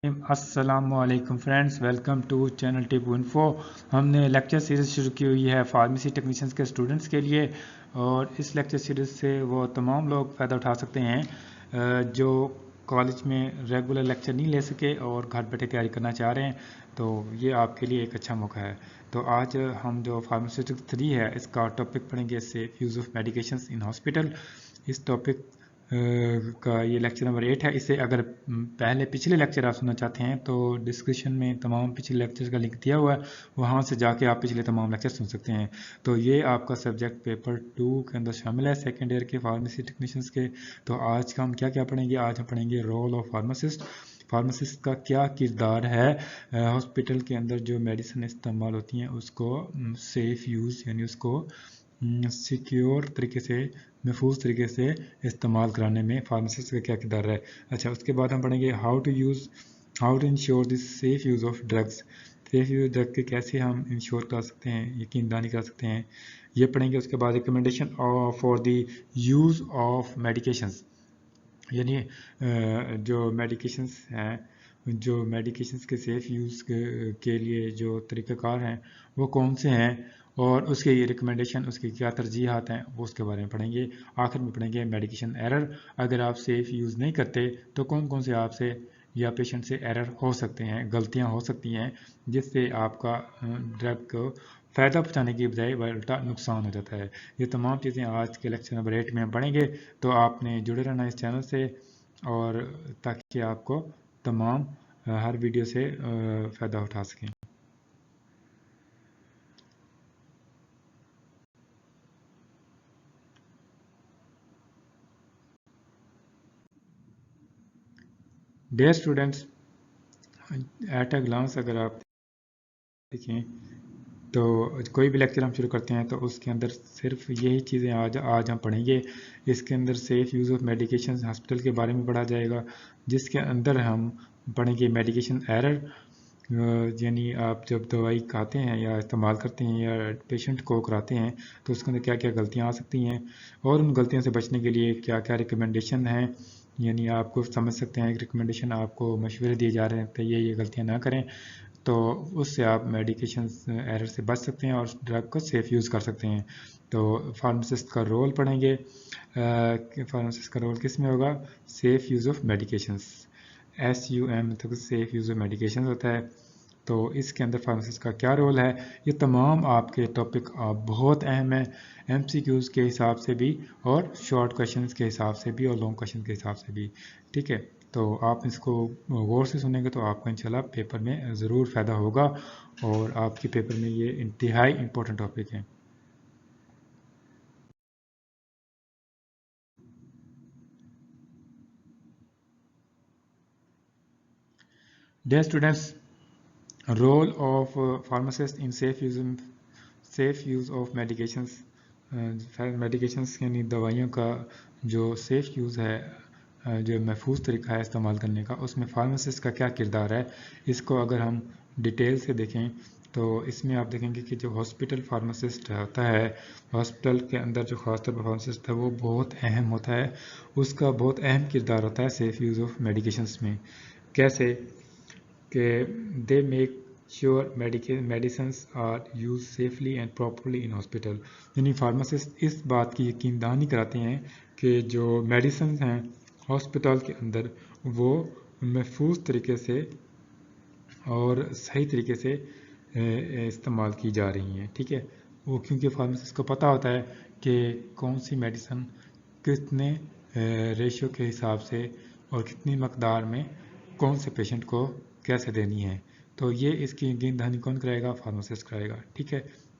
अस्सलामुअलैकुम friends, welcome to channel tip info. हमने lecture series शुरू की हुई है फार्मेसी टेक्नीशियंस के स्टूडेंट्स के लिए, और इस लेक्चर सीरीज़ से वो तमाम लोग फ़ायदा उठा सकते हैं जो कॉलेज में रेगुलर लेक्चर नहीं ले सके और घर बैठे तैयारी करना चाह रहे हैं। तो ये आपके लिए एक अच्छा मौका है। तो आज हम जो फार्मास्यूटिक्स 3 है इसका टॉपिक पढ़ेंगे, safe use of medications in hospital. इस टॉपिक का ये लेक्चर नंबर 8 है। इसे अगर पहले पिछले लेक्चर आप सुनना चाहते हैं तो डिस्क्रिप्शन में तमाम पिछले लेक्चर का लिंक दिया हुआ है, वहाँ से जाके आप पिछले तमाम लेक्चर सुन सकते हैं। तो ये आपका सब्जेक्ट पेपर 2 के अंदर शामिल है, सेकेंड ईयर के फार्मेसी टेक्नीशियंस के। तो आज का हम क्या क्या पढ़ेंगे? आज हम पढ़ेंगे रोल ऑफ फार्मासिस्ट। फार्मासिस्ट का क्या किरदार है हॉस्पिटल के अंदर, जो मेडिसिन इस्तेमाल होती हैं उसको सेफ़ यूज़ यानी उसको सिक्योर तरीके से, महफूज तरीके से इस्तेमाल कराने में फार्मासिस्ट का क्या किरदार है। अच्छा, उसके बाद हम पढ़ेंगे how to ensure this safe use of drugs. Safe use drug के कैसे हम इंश्योर कर सकते हैं, यकीनदानी कर सकते हैं, ये पढ़ेंगे। उसके बाद recommendation for the use of medications, यानी जो मेडिकेशंस हैं, जो मेडिकेशंस के सेफ़ यूज़ के लिए जो तरीक़ाकार हैं वो कौन से हैं, और उसके ये रिकमेंडेशन, उसकी क्या तरजीहात हैं, वो उसके बारे में पढ़ेंगे। आखिर में पढ़ेंगे मेडिकेशन एरर। अगर आप सेफ़ यूज़ नहीं करते तो कौन कौन से आपसे या पेशेंट से एरर हो सकते हैं, गलतियां हो सकती हैं, जिससे आपका ड्रग को फ़ायदा पहुंचाने की बजाय उल्टा नुकसान हो जाता है। ये तमाम चीज़ें आज के लेक्चर नंबर 8 में हम पढ़ेंगे। तो आपने जुड़े रहना इस चैनल से, और ताकि आपको तमाम हर वीडियो से फ़ायदा उठा सकें। Dear students, at a glance अगर आप देखें तो कोई भी लेक्चर हम शुरू करते हैं तो उसके अंदर सिर्फ यही चीज़ें आज हम पढ़ेंगे। इसके अंदर safe use of medication hospital के बारे में पढ़ा जाएगा, जिसके अंदर हम पढ़ेंगे मेडिकेशन एरर, यानी आप जब दवाई खाते हैं या इस्तेमाल करते हैं या पेशेंट को कराते हैं तो उसके अंदर क्या क्या गलतियाँ आ सकती हैं, और उन गलतियों से बचने के लिए क्या क्या रिकमेंडेशन हैं। यानी आपको समझ सकते हैं कि रिकमेंडेशन, आपको मशवरे दिए जा रहे हैं तो ये गलतियाँ ना करें, तो उससे आप मेडिकेशन एरर से बच सकते हैं और ड्रग को सेफ़ यूज़ कर सकते हैं। तो फार्मासिस्ट का रोल पढ़ेंगे। फार्मासिस्ट का रोल किस में होगा? Safe use of medications, SUM मतलब सेफ़ यूज़ ऑफ मेडिकेशन होता है। तो इसके अंदर फार्मासिस्ट का क्या रोल है, ये तमाम आपके टॉपिक बहुत अहम है, MCQs के हिसाब से भी और शॉर्ट क्वेश्चंस के हिसाब से भी और लॉन्ग क्वेश्चन के हिसाब से भी। ठीक है, तो आप इसको गौर से सुनेंगे तो आपको इंशाल्लाह पेपर में ज़रूर फ़ायदा होगा, और आपके पेपर में ये इंतहाई इम्पोर्टेंट टॉपिक है। Dear students, role of pharmacist in safe use of medications. Medications यानी दवाइयों का जो सेफ़ यूज़ है, जो महफूज तरीका है इस्तेमाल करने का, उसमें फार्मासिस्ट का क्या किरदार है, इसको अगर हम डिटेल से देखें तो इसमें आप देखेंगे कि जो हॉस्पिटल फार्मासिस्ट होता है, हॉस्पिटल के अंदर जो खासतौर पर फार्मासिस्ट है वो बहुत अहम होता है, उसका बहुत अहम किरदार होता है सेफ़ यूज़ ऑफ मेडिकेशंस में। कैसे कि they make sure medicines are use safely and properly in hospital, यानी फार्मासिस्ट इस बात की यकीनदहानी कराते हैं कि जो मेडिसिन हैं हॉस्पिटल के अंदर वो महफूज तरीके से और सही तरीके से इस्तेमाल की जा रही हैं। ठीक है, वो क्योंकि फार्मासिस्ट को पता होता है कि कौन सी मेडिसिन कितने रेशियो के हिसाब से और कितनी मकदार में कौन से पेशेंट को कैसे देनी है। तो ये इसकी यकीनदहानी कौन कराएगा? फार्मासिस्ट कराएगा। ठीक है,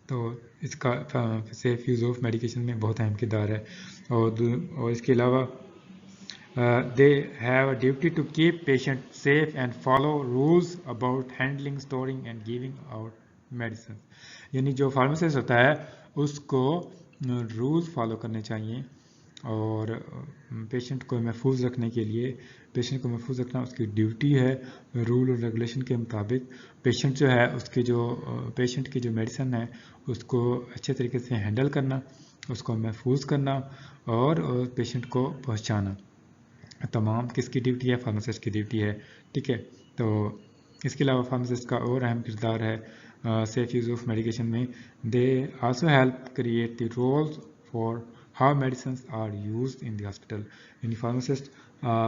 तो इसका सेफ यूज़ ऑफ मेडिकेशन में बहुत अहम किरदार है। और इसके अलावा they have a duty to keep patient safe and follow rules about handling, storing and giving out medicine। यानी जो फार्मासिस्ट होता है उसको रूल्स फॉलो करने चाहिए, और पेशेंट को महफूज रखने के लिए, पेशेंट को महफूज रखना उसकी ड्यूटी है। रूल और रेगुलेशन के मुताबिक पेशेंट जो है उसकी जो पेशेंट की जो मेडिसिन है उसको अच्छे तरीके से हैंडल करना, उसको महफूज करना और पेशेंट को पहुंचाना। तमाम किसकी ड्यूटी है, फार्मासिस्ट की ड्यूटी है, ठीक है। तो इसके अलावा फार्मासिस्ट का और अहम किरदार है सेफ यूज़ ऑफ मेडिकेशन में। They also help create the roles for how medicine are used in the hospital. यानी फार्मासिस्ट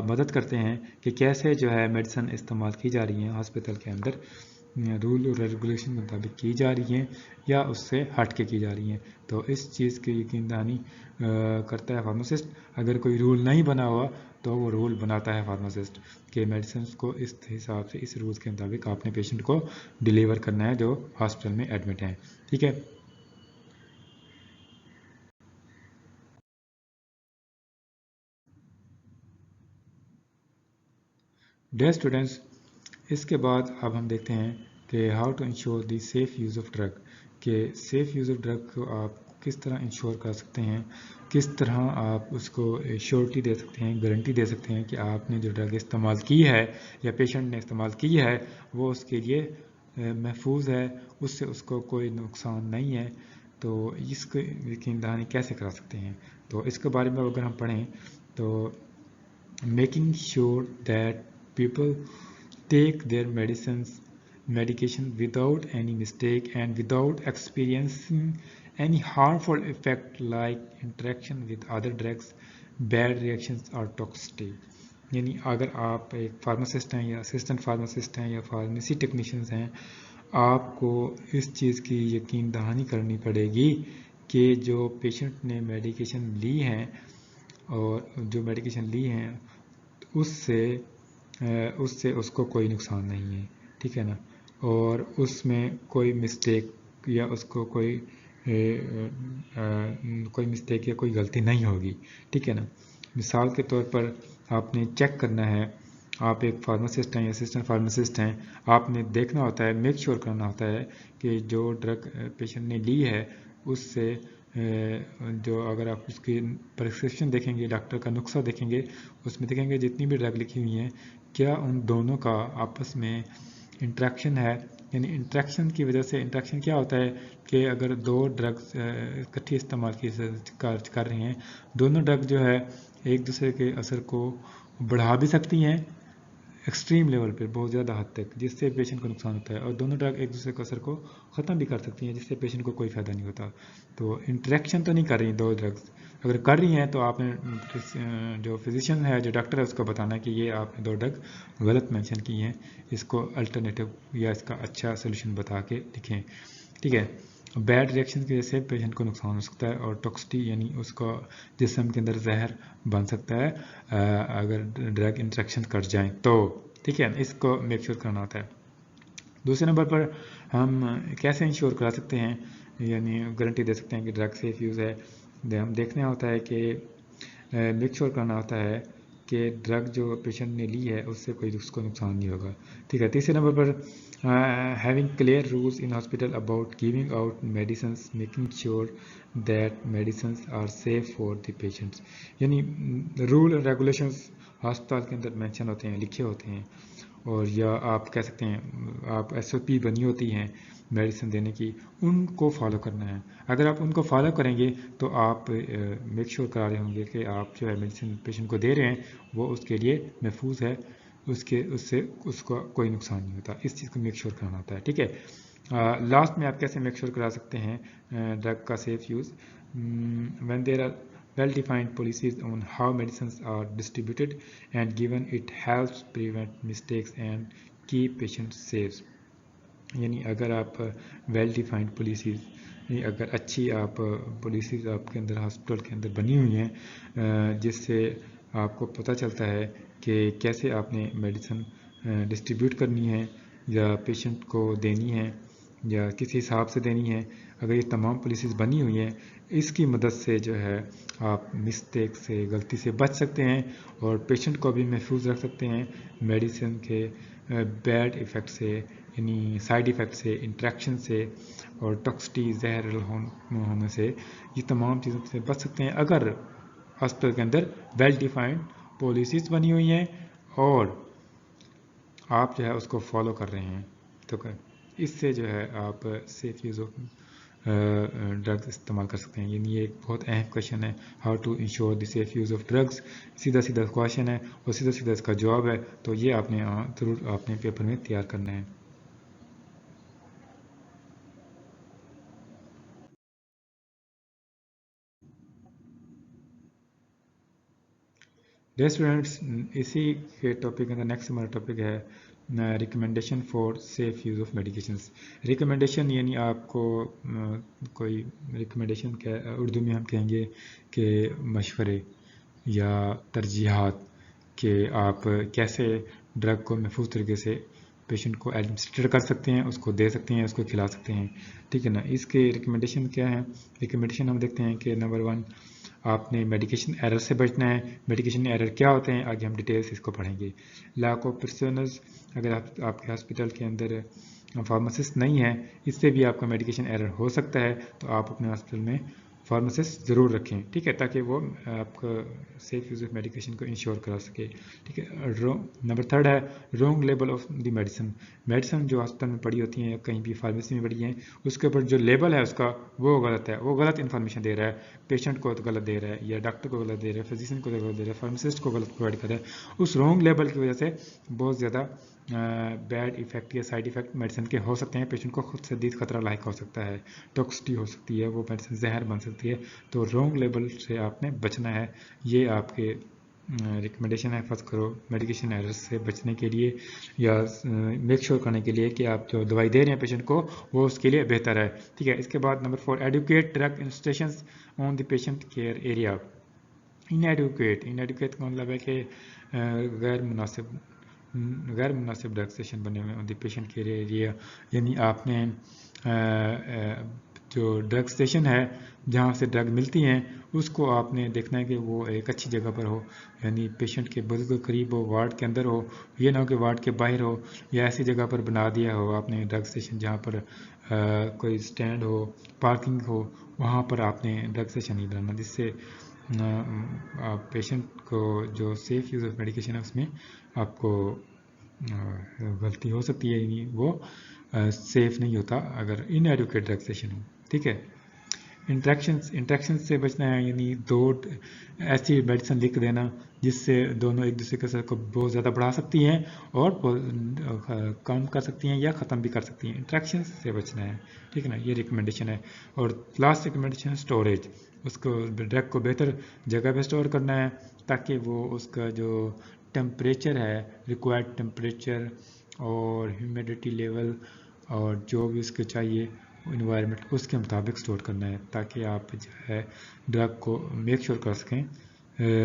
मदद करते हैं कि कैसे जो है मेडिसिन इस्तेमाल की जा रही हैं हॉस्पिटल के अंदर, रूल और रेगुलेशन के मुताबिक की जा रही हैं या उससे हट के की जा रही हैं। तो इस चीज़ की यकीन दहानी करता है फार्मासिस्ट। अगर कोई रूल नहीं बना हुआ तो वो रूल बनाता है फार्मासिस्ट कि मेडिसिन को इस हिसाब से, इस रूल्स के मुताबिक आपने पेशेंट को डिलीवर करना है जो हॉस्पिटल में एडमिट हैं, ठीक है। डियर स्टूडेंट्स, इसके बाद अब हम देखते हैं कि how to ensure the safe use of drug, कि सेफ यूज़ ऑफ ड्रग को आप किस तरह इंश्योर कर सकते हैं, किस तरह आप उसको श्योरिटी दे सकते हैं, गारंटी दे सकते हैं कि आपने जो ड्रग इस्तेमाल की है या पेशेंट ने इस्तेमाल की है वो उसके लिए महफूज है, उससे उसको कोई नुकसान नहीं है। तो इसको यकीन दहानी कैसे करा सकते हैं, तो इसके बारे में अगर हम पढ़ें तो making sure that people take their medication without any mistake and without experiencing any harmful effect like interaction with other drugs, bad reactions or toxicity। यानी अगर आप एक फार्मासिस्ट हैं या असिस्टेंट फार्मासिस्ट हैं या फार्मेसी टेक्नीशियंस हैं, आपको इस चीज़ की यकीन दहानी करनी पड़ेगी कि जो पेशेंट ने मेडिकेशन ली हैं और जो मेडिकेशन ली हैं उससे उससे उसको कोई नुकसान नहीं है, ठीक है ना, और उसमें कोई मिस्टेक या उसको कोई मिस्टेक या कोई गलती नहीं होगी, ठीक है ना। मिसाल के तौर पर आपने चेक करना है, आप एक फार्मासिस्ट हैं या असिस्टेंट फार्मासिस्ट हैं, आपने देखना होता है, मेक श्योर करना होता है कि जो ड्रग पेशेंट ने ली है उससे जो अगर आप उसकी प्रिस्क्रिप्शन देखेंगे, डॉक्टर का नुस्खा देखेंगे, उसमें देखेंगे जितनी भी ड्रग लिखी हुई हैं क्या उन दोनों का आपस में इंट्रैक्शन है। यानी इंट्रैक्शन की वजह से, इंट्रैक्शन क्या होता है कि अगर दो ड्रग्स इकट्ठी इस्तेमाल की कर रही हैं, दोनों ड्रग जो है एक दूसरे के असर को बढ़ा भी सकती हैं एक्सट्रीम लेवल पे, बहुत ज़्यादा हद तक, जिससे पेशेंट को नुकसान होता है, और दोनों ड्रग एक दूसरे के असर को ख़त्म भी कर सकती हैं जिससे पेशेंट को कोई फ़ायदा नहीं होता। तो इंटरेक्शन तो नहीं कर रही दो ड्रग्स, अगर कर रही हैं तो आपने जो फिजिशियन है, जो डॉक्टर है, उसको बताना कि ये आपने दो ड्रग गलत मेंशन की हैं, इसको अल्टरनेटिव या इसका अच्छा सोल्यूशन बता के लिखें, ठीक है। बैड रिएक्शन की वजह से पेशेंट को नुकसान हो सकता है, और टॉक्सिटी यानी उसका जिस्म के अंदर जहर बन सकता है अगर ड्रग इंट्रैक्शन कर जाएं तो, ठीक है, इसको मेक श्योर करना होता है। दूसरे नंबर पर हम कैसे इंश्योर करा सकते हैं, यानी गारंटी दे सकते हैं कि ड्रग सेफ यूज़ है, हम देखना होता है कि मेक श्योर करना होता है कि ड्रग जो पेशेंट ने ली है उससे कोई उसको नुकसान नहीं होगा, ठीक है। तीसरे नंबर पर having clear rules in hospital about giving out medicines, making sure that medicines are safe for the patients। यानी रूल और रेगुलेशंस अस्पताल के अंदर मेंशन होते हैं, लिखे होते हैं, और या आप कह सकते हैं आप SOP बनी होती हैं मेडिसिन देने की, उनको फॉलो करना है। अगर आप उनको फॉलो करेंगे तो आप मेक श्योर करा रहे होंगे कि आप जो है मेडिसिन पेशेंट को दे रहे हैं वो उसके लिए महफूज है, उससे उसको कोई नुकसान नहीं होता, इस चीज़ को मेक श्योर करना होता है, ठीक है। लास्ट में आप कैसे मेक श्योर करा सकते हैं ड्रग का safe use, when there are well defined policies on how medicines are distributed and given, it helps prevent mistakes and keep patients safe। यानी अगर आप वेल डिफाइंड पॉलिसीज़, अगर अच्छी आप पॉलिसीज़ आपके अंदर हॉस्पिटल के अंदर बनी हुई हैं जिससे आपको पता चलता है कि कैसे आपने मेडिसिन डिस्ट्रीब्यूट करनी है या पेशेंट को देनी है या किस हिसाब से देनी है, अगर ये तमाम पॉलिसीज़ बनी हुई हैं, इसकी मदद से जो है आप मिस्टेक से, गलती से बच सकते हैं और पेशेंट को भी महफूज रख सकते हैं मेडिसिन के बैड इफ़ेक्ट से, यानी साइड इफ़ेक्ट से, इंट्रैक्शन से और टॉक्सिटी जहरीला होने से, ये तमाम चीज़ों से बच सकते हैं अगर हॉस्पिटल के अंदर वेल डिफाइंड पॉलिसीज़ बनी हुई हैं और आप जो है उसको फॉलो कर रहे हैं। तो इससे जो है आप सेफ यूज़ ऑफ ड्रग्स इस्तेमाल कर सकते हैं। यानी ये एक बहुत अहम क्वेश्चन है, how to ensure the safe use of drugs. सीधा सीधा क्वेश्चन है और सीधा सीधा इसका जवाब है, तो ये आपने ज़रूर अपने पेपर में तैयार करना है। डियर स्टूडेंट्स, इसी के टॉपिक के अंदर नेक्स्ट हमारा टॉपिक है recommendation for safe use of medications. Recommendation यानी आपको कोई रिकमेंडेशन क्या उर्दू में हम कहेंगे कि मशवरे या तरजीहात कि आप कैसे ड्रग को महफूज तरीके से पेशेंट को एडमिनिस्ट्रेट कर सकते हैं, उसको दे सकते हैं, उसको खिला सकते हैं, ठीक है ना। इसके रिकमेंडेशन क्या है? रिकमेंडेशन हम देखते हैं कि नंबर 1, आपने मेडिकेशन एरर से बचना है। मेडिकेशन एरर क्या होते हैं आगे हम डिटेल से इसको पढ़ेंगे। लैक ऑफ पर्सनल्स, अगर आपके हॉस्पिटल के अंदर फार्मासिस्ट नहीं है, इससे भी आपका मेडिकेशन एरर हो सकता है, तो आप अपने हॉस्पिटल में फार्मासिस्ट ज़रूर रखें, ठीक है, ताकि वो आपका सेफ यूज़ ऑफ मेडिकेशन को इंश्योर करा सके, ठीक है। नंबर 3 है wrong label of the medicine. Medicine जो हॉस्पिटल में पड़ी होती हैं, कहीं भी फार्मेसी में पड़ी हैं, उसके ऊपर जो लेबल है उसका वो गलत है, वो गलत इन्फॉर्मेशन दे रहा है, पेशेंट को तो गलत दे रहा है, या डॉक्टर को गलत दे रहा है, फिजिशियन को गलत दे रहा है, फार्मासिस्ट को गलत प्रोवाइड कर रहा है। उस रॉन्ग लेबल की वजह से बहुत ज़्यादा बैड इफेक्ट या साइड इफेक्ट मेडिसिन के हो सकते हैं, पेशेंट को खुद शदीद खतरा लायक हो सकता है, टॉक्सिटी हो सकती है, वो मेडिसिन जहर बन सकती है। तो रॉन्ग लेबल से आपने बचना है। ये आपके रिकमेंडेशन है, फर्स्ट करो मेडिकेशन एरर्स से बचने के लिए या मेक श्योर करने के लिए कि आप जो दवाई दे रहे हैं पेशेंट को वो उसके लिए बेहतर है, ठीक है। इसके बाद number 4, adequate drug instructions on the patient care area. Inadequate का मतलब है कि गैर मुनासिब ड्रग स्टेशन बने हुए हैं पेशेंट के एरिया। यानी आपने जो ड्रग स्टेशन है जहाँ से ड्रग मिलती हैं उसको आपने देखना है कि वो एक अच्छी जगह पर हो, यानी पेशेंट के बिल्कुल करीब हो, वार्ड के अंदर हो, ये ना हो कि वार्ड के बाहर हो, या ऐसी जगह पर बना दिया हो आपने ड्रग स्टेशन जहाँ पर कोई स्टैंड हो, पार्किंग हो, वहाँ पर आपने ड्रग स्टेशन नहीं बनाना, जिससे पेशेंट को जो सेफ यूज़ ऑफ मेडिकेशन है उसमें आपको गलती हो सकती है, यानी वो सेफ नहीं होता अगर इनएडुकेट ड्रग स्टेशन हो, ठीक है। इंट्रैक्शन से बचना है, यानी दो ऐसी मेडिसिन लिख देना जिससे दोनों एक दूसरे के साथ को बहुत ज़्यादा बढ़ा सकती हैं और कम कर सकती हैं या ख़त्म भी कर सकती हैं। इंट्रैक्शन से बचना है, ठीक है ना, ये रिकमेंडेशन है। और लास्ट रिकमेंडेशन स्टोरेज, उसको ड्रग को बेहतर जगह पे स्टोर करना है ताकि वो उसका जो टेम्परेचर है, रिक्वायर्ड टेम्परेचर और ह्यूमिडिटी लेवल और जो भी उसके चाहिए इन्वायरमेंट उसके मुताबिक स्टोर करना है, ताकि आप जो है ड्रग को मेक श्योर कर सकें,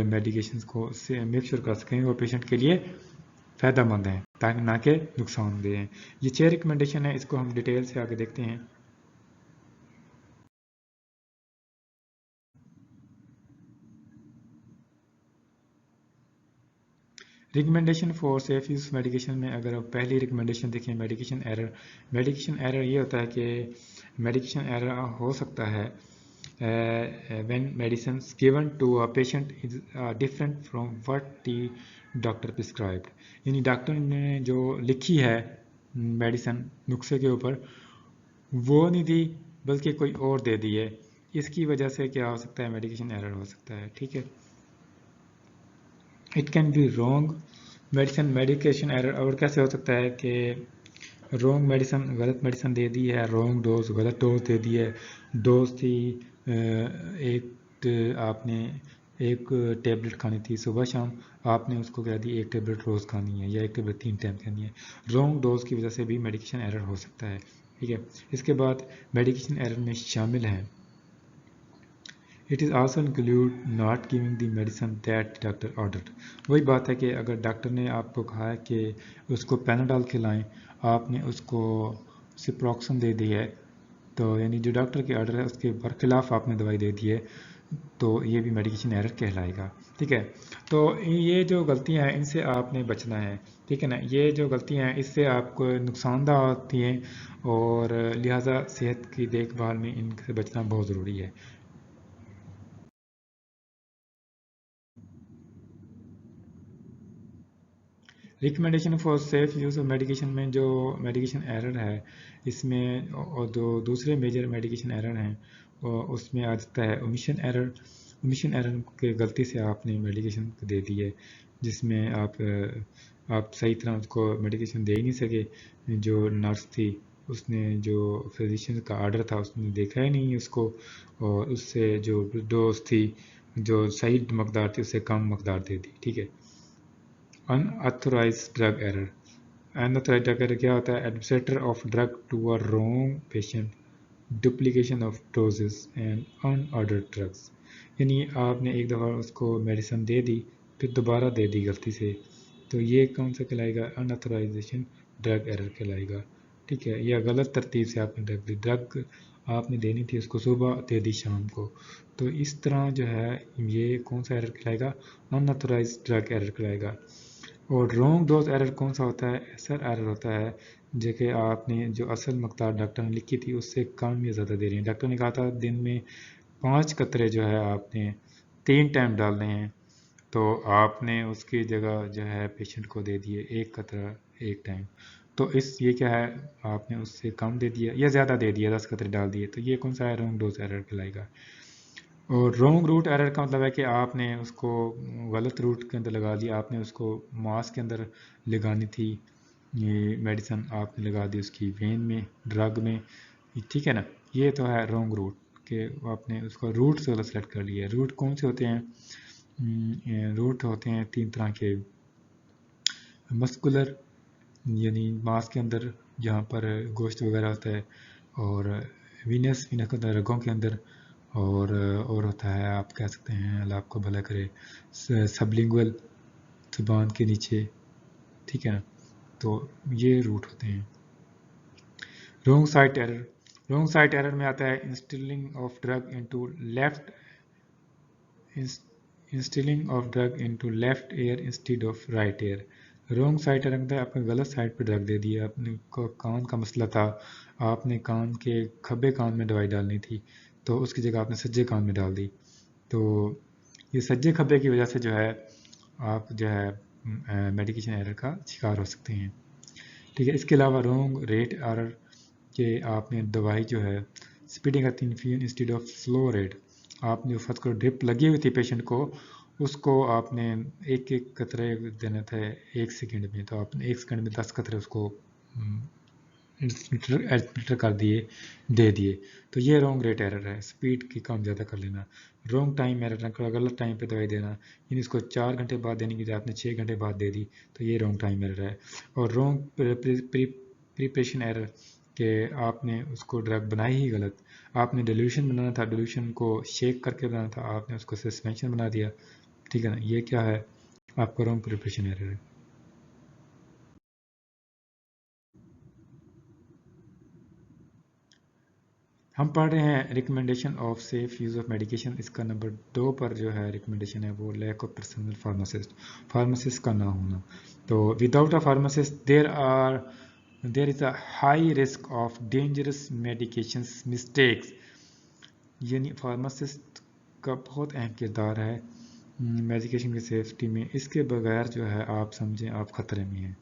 मेडिकेशन को मेक श्योर कर सकें वो पेशेंट के लिए फ़ायदा मंद हैं, ताकि ना कि नुकसानदेह हैं। ये 6 रिकमेंडेशन है, इसको हम डिटेल से आगे देखते हैं। Recommendation for safe use medication में अगर आप पहली रिकमेंडेशन देखें, मेडिकेशन एरर ये होता है कि मेडिकेशन एरर हो सकता है when medicines given to a patient is different from what the doctor prescribed। यानी डॉक्टर ने जो लिखी है मेडिसिन नुस्खे के ऊपर वो नहीं दी बल्कि कोई और दे दी है, इसकी वजह से क्या हो सकता है, मेडिकेशन एरर हो सकता है, ठीक है। It can be wrong medication error और कैसे हो सकता है कि रॉन्ग मेडिसिन, गलत मेडिसिन दे दी है, रॉन्ग डोज, गलत डोज दे दी है। डोज थी आपने एक टेबलेट खानी थी सुबह शाम, आपने उसको कह दी एक टेबलेट रोज़ खानी है या एक टेबलेट 3 टाइम खानी है। रॉन्ग डोज की वजह से भी मेडिकेशन एरर हो सकता है, ठीक है। इसके बाद मेडिकेशन एरर में शामिल हैं it is also include not giving the medicine that doctor ordered. वही बात है कि अगर डॉक्टर ने आपको कहा है कि उसको पैनाडॉल खिलाएं, आपने उसको सिप्रोक्सन दे दी है, तो यानी जो डॉक्टर के ऑर्डर है उसके बरखिलाफ़ आपने दवाई दे दी है, तो ये भी मेडिकेशन एरर कहलाएगा, ठीक है। तो ये जो गलतियां हैं इनसे आपने बचना है, ठीक है ना। ये जो गलतियां हैं इससे आपको नुकसानदा होती हैं और लिहाजा सेहत की देखभाल में इनसे बचना बहुत ज़रूरी है। Recommendation for safe use of medication میں جو میڈیکیشن ایرر ہے اس میں اور جو دوسرے میجر میڈیکیشن ایرر ہیں اس میں آ جاتا ہے اومیشن ایرر. اومیشن ایرر کے غلطی سے آپ نے میڈیکیشن دے دی ہے جس میں آپ صحیح طرح اس کو میڈیکیشن دے ہی نہیں سکے. جو نرس تھی اس نے جو فزیشین کا آرڈر تھا اس نے دیکھا ہی نہیں اس کو اور اس سے جو ڈوز تھی جو صحیح مقدار تھی اس سے کم مقدار دے دی. ٹھیک ہے. unauthorized drug error. unauthorized drug error کیا ہوتا ہے؟ administrator of drug to a wrong patient, duplication of doses and unordered drugs. یعنی آپ نے ایک دفعہ اس کو میڈیسن دے دی پھر دوبارہ دے دی غلطی سے تو یہ کون سا کہلائے گا؟ unauthorization drug error کہلائے گا. ٹھیک ہے. یا غلط ترتیب سے آپ نے ڈرگ دی. ڈرگ آپ نے دینی تھی اس کو صبح دے دی شام کو. تو اس طرح جو ہے یہ کون سا ایرر کہلائے گا؟ unauthorized drug error کہلائے گا. اور رونگ ڈوز ایرر کون سا ہوتا ہے؟ ایسا ایرر ہوتا ہے جو کہ آپ نے جو اصل مقدار ڈاکٹر نے لکھی تھی اس سے کم یا زیادہ دے رہی ہیں. ڈاکٹر نے کہا تھا دن میں 5 قطرے جو ہے آپ نے 3 ٹائم ڈالنے ہیں تو آپ نے اس کی جگہ جو ہے پیشنٹ کو دے دیے 1 قطرہ 1 ٹائم. تو یہ کیا ہے؟ آپ نے اس سے کم دے دیا یا زیادہ دے دیا 10 قطرے ڈال دیے. تو یہ کون سا ہے؟ رونگ ڈوز ایرر کہلائے گا. اور رونگ روٹ ایرر کا مطلب ہے کہ آپ نے اس کو غلط روٹ کے اندر لگا دیا. آپ نے اس کو ماس کے اندر لگانی تھی یہ میڈیسن آپ نے لگا دی اس کی وین میں ڈرگ میں. ٹھیک ہے نا. یہ تو ہے رونگ روٹ کہ آپ نے اس کو روٹ سے غلط سلیکٹ کر لیا. روٹ کون سے ہوتے ہیں؟ روٹ ہوتے ہیں 3 طرح کے. مسکولر یعنی ماس کے اندر جہاں پر گوشت وغیرہ ہوتا ہے اور وینس کا ہوتا ہے رگوں کے اندر اور ہوتا ہے آپ کہہ سکتے ہیں اللہ آپ کو بھلا کرے سبلنگول زبان کے نیچے. ٹھیک ہے نا. تو یہ روٹ ہوتے ہیں. Wrong site error. Wrong site error میں آتا ہے instilling of drug into left ear instead of right ear. Wrong site error ہے آپ نے غلط سائٹ پہ ڈرگ دے دی. آپ نے کان کا مسئلہ تھا آپ نے کان کے کھبے کان میں دوائی ڈالنی تھی تو اس کی جگہ آپ نے سجے کان میں ڈال دی. تو یہ سجے کھبے کی وجہ سے جو ہے آپ جو ہے میڈیکیشن ایرر کا شکار ہو سکتے ہیں. ٹھیک ہے. اس کے علاوہ رونگ ریٹ ایرر کہ آپ نے دوائی جو ہے speeding of infusion instead of slow rate. آپ نے فرض کرو ڈرپ لگی ہوئی تھی پیشنٹ کو اس کو آپ نے ایک قطرے دینا تھا 1 سیکنڈ میں تو آپ نے 1 سیکنڈ میں 10 قطرے اس کو ایڈمنسٹر کر دیے دے دیے. تو یہ رونگ ریٹ ایرر ہے. اسپیڈ کی کم زیادہ کر لینا. رونگ ٹائم ایرر غلط ٹائم پہ دوائی دینا یعنی اس کو 4 گھنٹے بعد دینے کی آپ نے 6 گھنٹے بعد دے دی تو یہ رونگ ٹائم ایرر ہے. اور رونگ پریپریشن ایرر کہ آپ نے اس کو ڈرگ بنائی ہی غلط. آپ نے ڈیلیوشن بنانا تھا ڈیلیوشن کو شیک کر کے بنانا تھا آپ نے اس کو سسپینشن بنا دیا. ٹھیک ہے نا. یہ کیا ہے؟ آپ کا رونگ پریپریشن ایرر ہے. ہم پڑھ رہے ہیں recommendation of safe use of medication. اس کا نمبر 2 پر جو ہے ریکمنڈیشن ہے وہ لیک آف پرسنل فارماسسٹ کا نہ ہونا. تو without a pharmacist there is a high risk of dangerous medications mistakes. یعنی فارماسسٹ کا بہت اہم کردار ہے میڈیکیشن کی سیفٹی میں. اس کے بغیر جو ہے آپ سمجھیں آپ خطرے میں ہیں.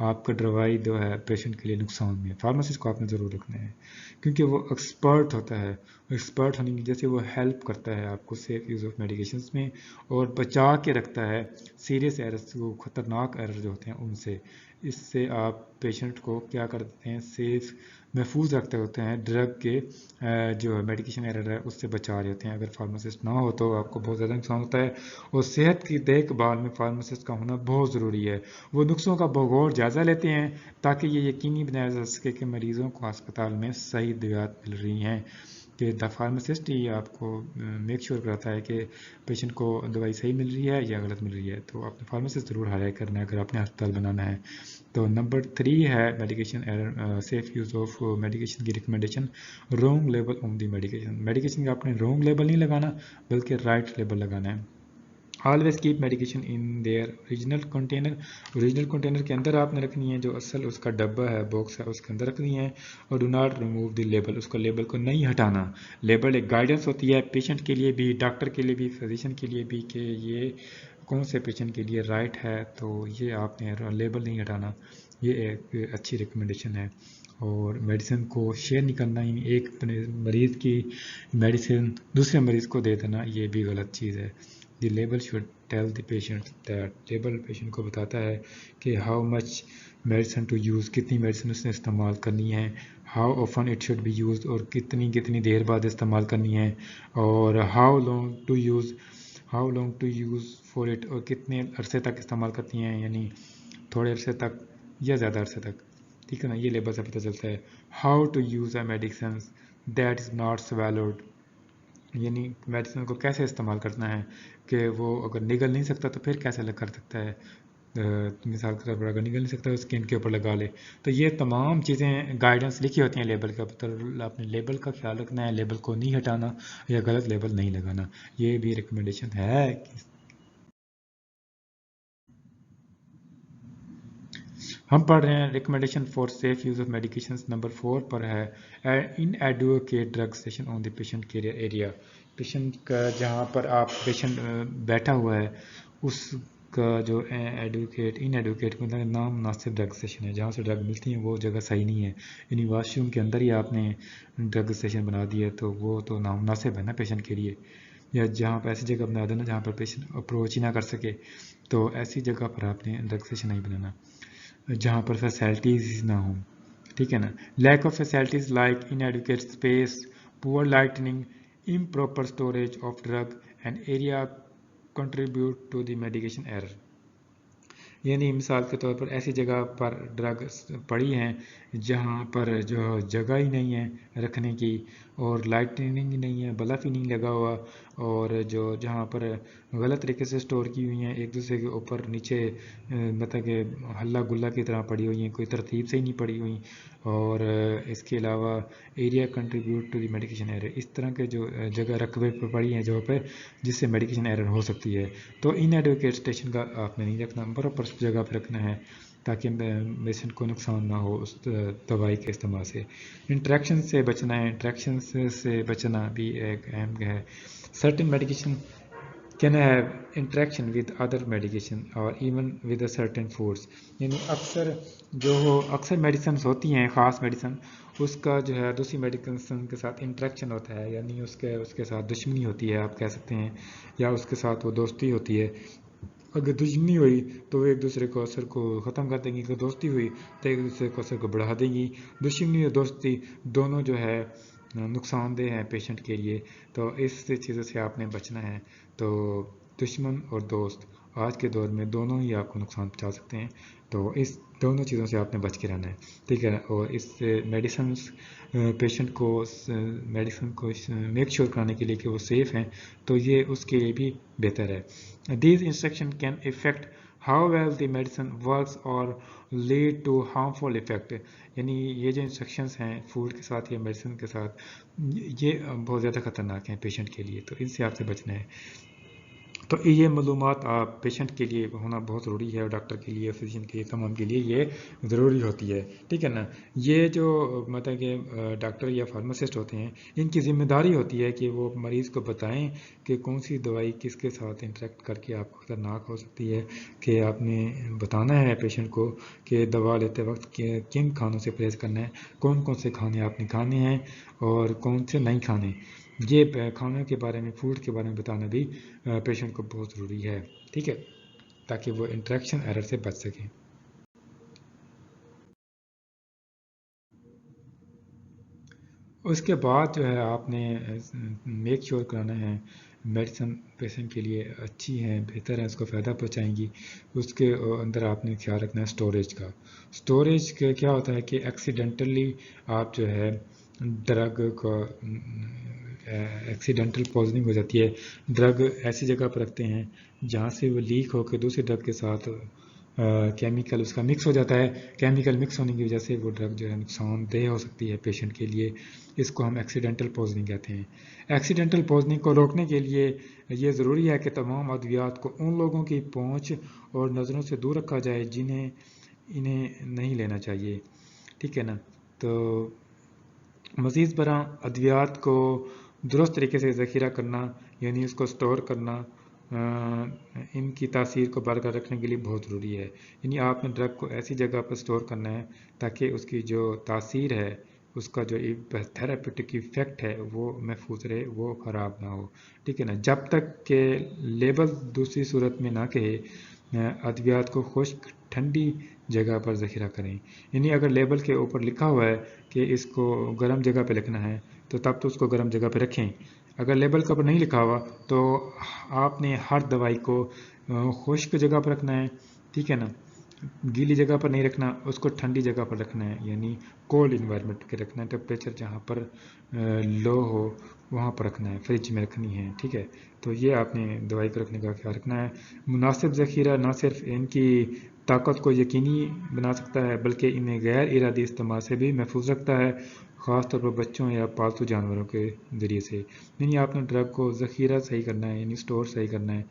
آپ کا دوائی جو ہے پیشنٹ کے لیے نقصان میں ہے. فارماسسٹ کو آپ نے ضرور رکھنا ہے کیونکہ وہ ایکسپرٹ ہوتا ہے. ایکسپرٹ ہونے کی وجہ سے وہ ہیلپ کرتا ہے آپ کو سیف یوز آف میڈیکیشنز میں اور بچا کے رکھتا ہے سیریس ایررز کو خطرناک ایرر جو ہوتے ہیں ان سے. اس سے آپ پیشنٹ کو کیا کرتے ہیں سیف محفوظ رکھتے ہوتے ہیں ڈرگ کے جو میڈیکیشن ایرر ہے اس سے بچا رہے ہوتے ہیں. اگر فارماسسٹ نہ ہو تو آپ کو بہت زیادہ نقصان ہوتا ہے. اور صحت کی دیکھ بھال میں فارماسسٹ کا ہونا بہت ضروری ہے. وہ نقصوں کا بغور جائزہ لیتے ہیں تاکہ یہ یقینی بنایا جا سکے کہ مریضوں کو ہسپتال میں صحیح دوائیاں مل رہی ہیں. کہ دا فارماسسٹ ہی آپ کو میک شیور کراتا ہے کہ پیشنٹ کو دوائی صحیح مل رہی ہے یا غلط مل رہی ہے. تو آپ نے فارماسسٹ ضرور ہائر کرنا ہے اگر آپ نے ہسپتال بنانا ہے. تو نمبر 3 ہے medication error safe use of medication کی recommendation wrong label on the medication. Medication کا آپ نے رونگ لیبل نہیں لگانا بلکہ رائٹ لیبل لگانا ہے. Always keep medication in their original container. Original container کے اندر آپ نے رکھنی ہے جو اصل اس کا ڈبہ ہے باکس ہے اس کے اندر رکھنی ہے. اور do not remove the label. اس کو لیبل کو نہیں ہٹانا. لیبل ایک گائیڈنس ہوتی ہے پیشنٹ کے لیے بھی ڈاکٹر کے لیے بھی فزیشین کے لیے بھی کہ یہ کون سے پیشنٹ کے لیے رائٹ ہے، تو یہ آپ نے لیبل نہیں ہٹانا، یہ ایک اچھی ریکمنڈیشن ہے. اور میڈیسن کو شیئر نہیں کرنا، یعنی ایک مریض کی میڈیسن دوسرے مریض کو دے دینا، یہ بھی غلط چیز ہے. The label should tell the patient that, label patient کو بتاتا ہے کہ how much medicine to use, کتنی میڈیسن اس نے استعمال کرنی ہے، how often it should be use, اور کتنی دیر بعد استعمال کرنی ہے، اور how long to use for it, اور کتنے عرصے تک استعمال کرتی ہیں، یعنی تھوڑے عرصے تک یا زیادہ عرصے تک. ٹھیک ہے نا، یہ لیبل سے پتہ چلتا ہے. How to use a medicine that is not swallowed, یعنی میڈیسن کو کیسے استعمال کرنا ہے کہ وہ اگر نگل نہیں سکتا تو پھر کیسے کر سکتا ہے. مثال کے طور پر اگر نگل نہیں سکتا تو اسکن کے اوپر لگا لے. تو یہ تمام چیزیں گائیڈنس لکھی ہوتی ہیں لیبل کے اوپر، آپ نے لیبل کا خیال رکھنا ہے، لیبل کو نہیں ہٹانا یا غلط لیبل نہیں لگانا. یہ بھی ریکمنڈیشن ہے. ہم پڑھ رہے ہیں recommendation for safe use of medications, number 4 پر ہے inadequate drug station on the patient care area. Patient کا جہاں پر آپ پیشنٹ بیٹھا ہوا ہے اس کا جو ایڈوکیٹ ان ایڈوکیٹ مطلب نامناسب ڈرگ اسٹیشن ہے، جہاں سے ڈرگ ملتی ہیں وہ جگہ صحیح نہیں ہے، یعنی واش روم کے اندر ہی آپ نے ڈرگ اسٹیشن بنا دیا تو وہ تو نامناسب ہے نا پیشنٹ کے لیے. یا جہاں پر ایسی جگہ بنا دینا جہاں پر پیشنٹ اپروچ ہی نہ کر سکے، تو ایسی جگہ پر آپ نے ڈرگ اسٹیشن نہیں بنانا جہاں پر فیسلٹیز نہ ہوں. ٹھیک ہے نا. Lack of facilities like inadequate space, poor lighting, improper storage of drug and area contribute to the medication error. یعنی مثال کے طور پر ایسی جگہ پر ڈرگ پڑی ہیں جہاں پر جو جگہ ہی نہیں ہے رکھنے کی، اور لائٹننگ ہی نہیں ہے، بلب ہی نہیں لگا ہوا، اور جہاں پر غلط طریقے سے سٹور کی ہوئی ہیں ایک دوسرے کے اوپر نیچے، مطلب کہ ہلا گلا کی طرح پڑی ہوئی ہیں، کوئی ترتیب سے ہی نہیں پڑی ہوئی. اور اس کے علاوہ area contribute to the medication error, اس طرح کے جو جگہ رقبے پر پڑی ہیں جو پہ جس سے میڈیکیشن ایرر ہو سکتی ہے، تو ان ایڈوکیٹ اسٹیشن کا آپ نے نہیں رکھنا، پراپر جگہ پہ رکھنا ہے تاکہ پیشنٹ کو نقصان نہ ہو اس دوائی کے استعمال سے. انٹریکشن سے بچنا ہے، انٹریکشن سے بچنا بھی ایک اہم ہے. Certain medication can have interaction with other medication اور even with a certain foods, یعنی اکثر میڈیسنز ہوتی ہیں، خاص میڈیسن اس کا جو ہے دوسری میڈیسن کے ساتھ انٹریکشن ہوتا ہے، یعنی اس کے ساتھ دشمنی ہوتی ہے آپ کہہ سکتے ہیں، یا اس کے ساتھ وہ دوستی ہوتی ہے. اگر دشمنی ہوئی تو وہ ایک دوسرے کو اثر کو ختم کر دیں گی، اگر دوستی ہوئی تو ایک دوسرے کو اثر کو بڑھا دیں گی. دشمنی اور دوستی دونوں جو ہے نقصان دہ ہیں پیشنٹ کے لیے، تو اس چیزوں سے آپ نے بچنا ہے. تو دشمن اور دوست آج کے دور میں دونوں ہی آپ کو نقصان پہنچا سکتے ہیں، تو اس دونوں چیزوں سے آپ نے بچ کے رہنا ہے. ٹھیک ہے. اور اس میڈیسنس پیشنٹ کو میڈیسن کو میک شیور کرانے کے لیے کہ وہ سیف ہیں، تو یہ اس کے لیے بھی بہتر ہے. These instruction can affect how well the medicine works اور لیڈ ٹو ہارمفل افیکٹ، یعنی یہ جو انسٹرکشنز ہیں فوڈ کے ساتھ یا میڈیسن کے ساتھ یہ بہت زیادہ خطرناک ہیں پیشنٹ کے لیے، تو ان سے آپ سے بچنا ہے. تو یہ معلومات آپ پیشنٹ کے لیے ہونا بہت ضروری ہے، اور ڈاکٹر کے لیے، فزیشین کے لیے، تمام کے لیے یہ ضروری ہوتی ہے. ٹھیک ہے نا. یہ جو مطلب کہ ڈاکٹر یا فارماسسٹ ہوتے ہیں ان کی ذمہ داری ہوتی ہے کہ وہ مریض کو بتائیں کہ کون سی دوائی کس کے ساتھ انٹریکٹ کر کے آپ کو خطرناک ہو سکتی ہے، کہ آپ نے بتانا ہے پیشنٹ کو کہ دوا لیتے وقت کن کھانوں سے پرہیز کرنا ہے، کون کون سے کھانے آپ نے کھانے ہیں اور کون سے نہیں کھانے. یہ کھانوں کے بارے میں، فوڈ کے بارے میں بتانا بھی پیشنٹ کو بہت ضروری ہے. ٹھیک ہے، تاکہ وہ انٹریکشن ایرر سے بچ سکیں. اس کے بعد جو ہے آپ نے میک شیور کرانا ہے میڈیسن پیشنٹ کے لیے اچھی ہیں، بہتر ہے، اس کو فائدہ پہنچائیں گی. اس کے اندر آپ نے خیال رکھنا ہے سٹوریج کا. سٹوریج کا کیا ہوتا ہے کہ ایکسیڈنٹلی آپ جو ہے ڈرگ کا ایکسیڈنٹل پوائزننگ ہو جاتی ہے، ڈرگ ایسی جگہ پر رکھتے ہیں جہاں سے وہ لیک ہو کے دوسری ڈرگ کے ساتھ کیمیکل اس کا مکس ہو جاتا ہے. کیمیکل مکس ہونے کی وجہ سے وہ ڈرگ جو ہے نقصان دہ ہو سکتی ہے پیشنٹ کے لیے. اس کو ہم ایکسیڈنٹل پوائزننگ کہتے ہیں. ایکسیڈنٹل پوائزننگ کو روکنے کے لیے یہ ضروری ہے کہ تمام ادویات کو ان لوگوں کی پہنچ اور نظروں سے دور رکھا جائے انہیں نہیں لینا چاہیے. ٹھیک ہے نا. تو مزید برآں ادویات کو درست طریقے سے ذخیرہ کرنا، یعنی اس کو سٹور کرنا ان کی تاثیر کو برقرار رکھنے کے لیے بہت ضروری ہے. یعنی آپ نے ڈرگ کو ایسی جگہ پر سٹور کرنا ہے تاکہ اس کی جو تاثیر ہے، اس کا جو تھراپیوٹک ایفیکٹ ہے وہ محفوظ رہے، وہ خراب نہ ہو. ٹھیک ہے نا. جب تک کہ لیبل دوسری صورت میں نہ کہے ادویات کو خشک ٹھنڈی جگہ پر ذخیرہ کریں. یعنی اگر لیبل کے اوپر لکھا ہوا ہے کہ اس کو گرم جگہ پہ رکھنا ہے تو تب تو اس کو گرم جگہ پہ رکھیں. اگر لیبل کے اوپر نہیں لکھا ہوا تو آپ نے ہر دوائی کو خشک جگہ پر رکھنا ہے. ٹھیک ہے نا. گیلی جگہ پر نہیں رکھنا، اس کو ٹھنڈی جگہ پر رکھنا ہے، یعنی کولڈ انوائرمنٹ کے رکھنا ہے. ٹمپریچر جہاں پر لو ہو وہاں پر رکھنا ہے، فریج میں رکھنی ہے. ٹھیک ہے. تو یہ آپ نے دوائی کو رکھنے کا خیال رکھنا ہے. مناسب ذخیرہ نہ صرف ان کی طاقت کو یقینی بنا سکتا ہے بلکہ انہیں غیر ارادی استعمال سے بھی محفوظ رکھتا ہے، خاص طور پر بچوں یا پالتو جانوروں کے ذریعے سے. یعنی آپ نے ڈرگ کو ذخیرہ صحیح کرنا ہے، یعنی سٹور صحیح کرنا ہے،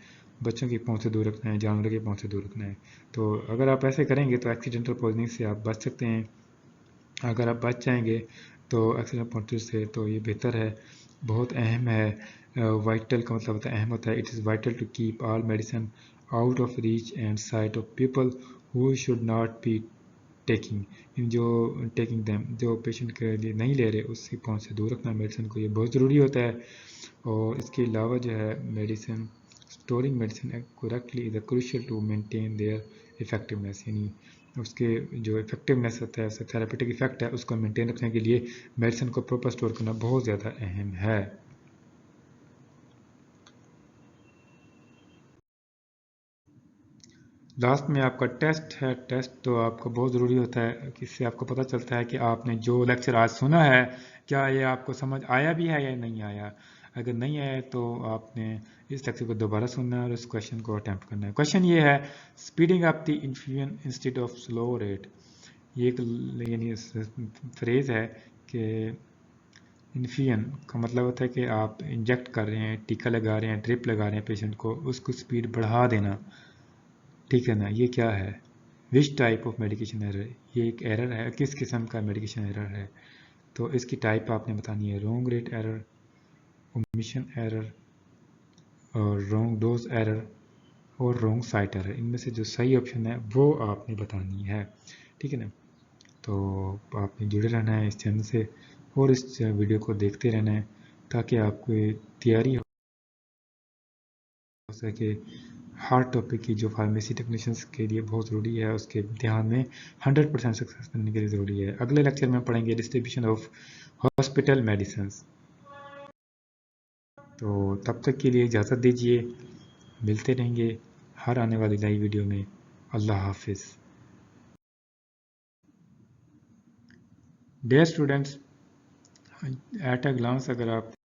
بچوں کی پہنچ سے دور رکھنا ہے، جانوروں کی پہنچ سے دور رکھنا ہے. تو اگر آپ ایسے کریں گے تو ایکسیڈنٹل پوائزننگ سے آپ بچ سکتے ہیں. اگر آپ بچ جائیں گے تو ایکسیڈنٹل پوائزننگ سے تو یہ بہتر ہے، بہت اہم ہے. وائٹل کا مطلب ہوتا ہے اہم ہوتا ہے. It is vital to keep all medicine out of reach and sight of people who should not be taking. جو پیشنٹ کے لیے نہیں لے رہے اس کی پہنچ سے دور رکھنا میڈیسن کو، یہ بہت ضروری ہوتا ہے. اور اس کے علاوہ جو ہے medicine storing medicine correctly is crucial to maintain their effectiveness. یعنی اس کے جو افیکٹونیس ہوتا ہے، تھراپیوٹک افیکٹ ہے، اس کو مینٹین رکھنے کے لیے میڈیسن کو پراپر اسٹور کرنا بہت زیادہ اہم ہے. لاسٹ میں آپ کا ٹیسٹ ہے. ٹیسٹ تو آپ کو بہت ضروری ہوتا ہے، اس سے آپ کو پتہ چلتا ہے کہ آپ نے جو لیکچر آج سنا ہے کیا یہ آپ کو سمجھ آیا بھی ہے یا نہیں آیا. اگر نہیں آیا تو آپ نے اس لیکچر کو دوبارہ سننا ہے اور اس کوشچن کو اٹیمپٹ کرنا ہے. کوشچن یہ ہے، speeding up the infusion instead of slow rate. یہ ایک یعنی فریز ہے کہ انفیوژن کا مطلب ہوتا ہے کہ آپ انجیکٹ کر رہے ہیں، ٹیکا لگا رہے ہیں، ڈرپ لگا رہے ہیں پیشنٹ کو، اس کو اسپیڈ بڑھا دینا. ٹھیک ہے نا. یہ کیا ہے؟ وچ ٹائپ آف میڈیکیشن ایرر. یہ ایک ایرر ہے، کس قسم کا میڈیکیشن ایرر ہے. تو اس کی ٹائپ آپ نے بتانی ہے. Wrong rate error, omission error, اور رونگ ڈوز ایرر، اور رونگ سائٹ ایرر. ان میں سے جو صحیح آپشن ہے وہ آپ نے بتانی ہے. ٹھیک ہے نا. تو آپ نے جڑے رہنا ہے اس چینل سے اور اس ویڈیو کو دیکھتے رہنا ہے تاکہ آپ کو تیاری ہو سکے. ہر ٹاپک کی جو فارمیسی ٹیکنیشینس کے لیے بہت ضروری ہے، اس کے امتحان میں 100% سکسیس کرنے کے لیے ضروری ہے. اگلے لیکچر میں پڑھیں گے ڈسٹریبیوشن آف ہاسپٹل میڈیسنس. تو تب تک کے لیے اجازت دیجیے، ملتے رہیں گے ہر آنے والی نئی ویڈیو میں. اللہ حافظ. Dear students, at a glance اگر آپ